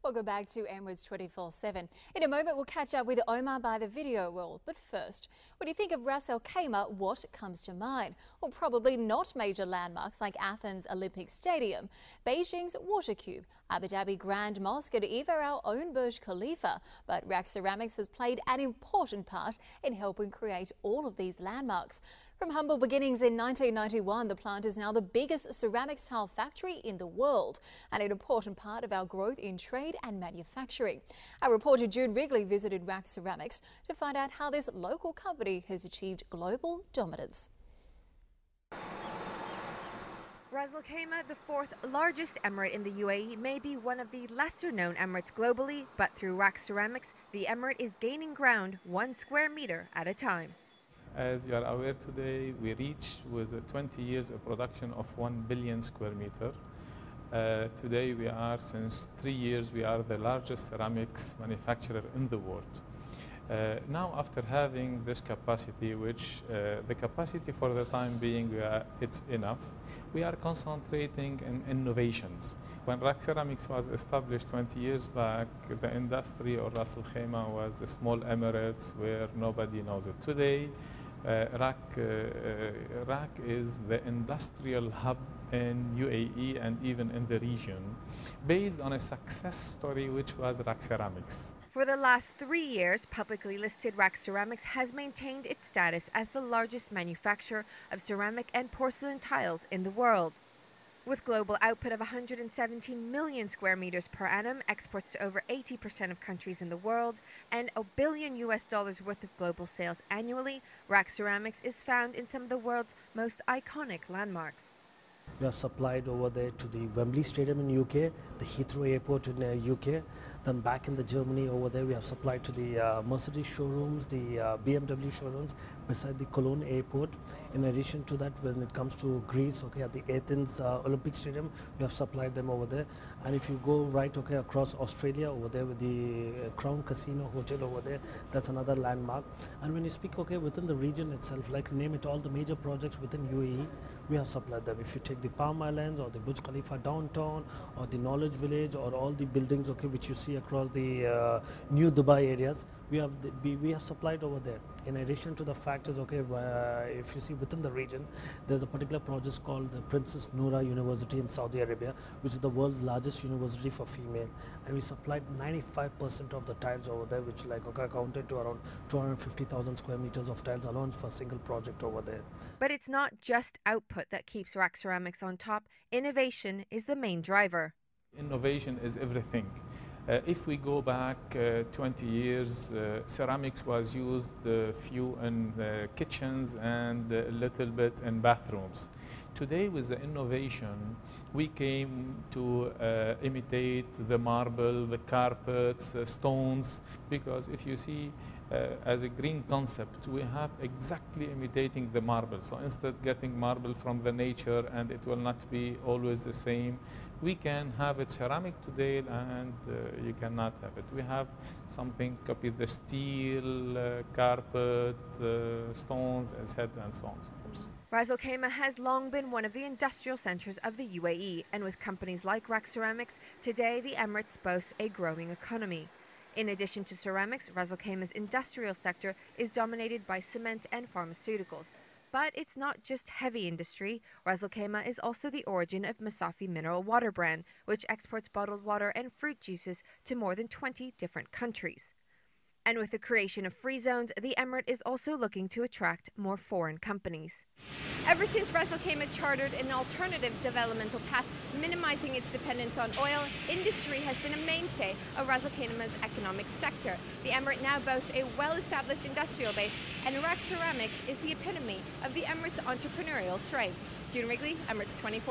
Welcome back to Emirates 24/7. In a moment, we'll catch up with Omar by the video world. But first, when you think of Ras Al Khaimah, what comes to mind? Well, probably not major landmarks like Athens Olympic Stadium, Beijing's Water Cube, Abu Dhabi Grand Mosque, and even our own Burj Khalifa. But RAK Ceramics has played an important part in helping create all of these landmarks. From humble beginnings in 1991, the plant is now the biggest ceramics tile factory in the world and an important part of our growth in trade and manufacturing. Our reporter June Wrigley visited RAK Ceramics to find out how this local company has achieved global dominance. Ras Al Khaimah, the fourth largest emirate in the UAE, may be one of the lesser-known emirates globally, but through RAK Ceramics, the emirate is gaining ground 1 square meter at a time. As you are aware today, we reached with 20 years of production of 1 billion square meter. Today we are, since 3 years, we are the largest ceramics manufacturer in the world. Now after having this capacity, which the capacity for the time being, it's enough, we are concentrating in innovations. When RAK Ceramics was established 20 years back, the industry or Ras Al Khaimah was a small emirate where nobody knows it. Today, RAK is the industrial hub in UAE and even in the region, based on a success story which was RAK Ceramics. For the last 3 years, publicly listed RAK Ceramics has maintained its status as the largest manufacturer of ceramic and porcelain tiles in the world. With global output of 117 million square meters per annum, exports to over 80% of countries in the world, and $1 billion worth of global sales annually, RAK Ceramics is found in some of the world's most iconic landmarks. We have supplied over there to the Wembley Stadium in UK, the Heathrow Airport in UK. Then back in the Germany over there, we have supplied to the Mercedes showrooms, the BMW showrooms beside the Cologne Airport. In addition to that, when it comes to Greece, okay, at the Athens Olympic Stadium, we have supplied them over there. And if you go right, okay, across Australia over there with the Crown Casino Hotel over there, that's another landmark. And when you speak, okay, within the region itself, like name it all the major projects within UAE, we have supplied them. If you take the Palm Islands or the Burj Khalifa downtown or the Knowledge Village or all the buildings, okay, which you see across the new Dubai areas, we have supplied over there. In addition to the factors, okay, if you see within the region, there's a particular project called the Princess Noura University in Saudi Arabia, which is the world's largest university for female, and we supplied 95% of the tiles over there, which like okay, accounted to around 250,000 square meters of tiles alone for a single project over there. But it's not just output that keeps RAK Ceramics on top. Innovation is the main driver. Innovation is everything. If we go back 20 years, ceramics was used few in kitchens and a little bit in bathrooms. Today, with the innovation, we came to imitate the marble, the carpets, stones, because if you see as a green concept, we have exactly imitating the marble. So instead getting marble from the nature and it will not be always the same, we can have it ceramic today and you cannot have it. We have something copy the steel, carpet, stones, etc. and so on. Ras Al Khaimah has long been one of the industrial centers of the UAE, and with companies like RAK Ceramics, today the Emirates boasts a growing economy. In addition to ceramics, Ras Al Khaimah's industrial sector is dominated by cement and pharmaceuticals. But it's not just heavy industry. Ras Al Khaimah is also the origin of Masafi mineral water brand, which exports bottled water and fruit juices to more than 20 different countries. And with the creation of free zones, the emirate is also looking to attract more foreign companies. Ever since Ras Al Khaimah chartered an alternative developmental path, minimizing its dependence on oil, industry has been a mainstay of Ras Al Khaimah's economic sector. The emirate now boasts a well-established industrial base, and RAK Ceramics is the epitome of the emirate's entrepreneurial strength. June Wrigley, Emirates 24.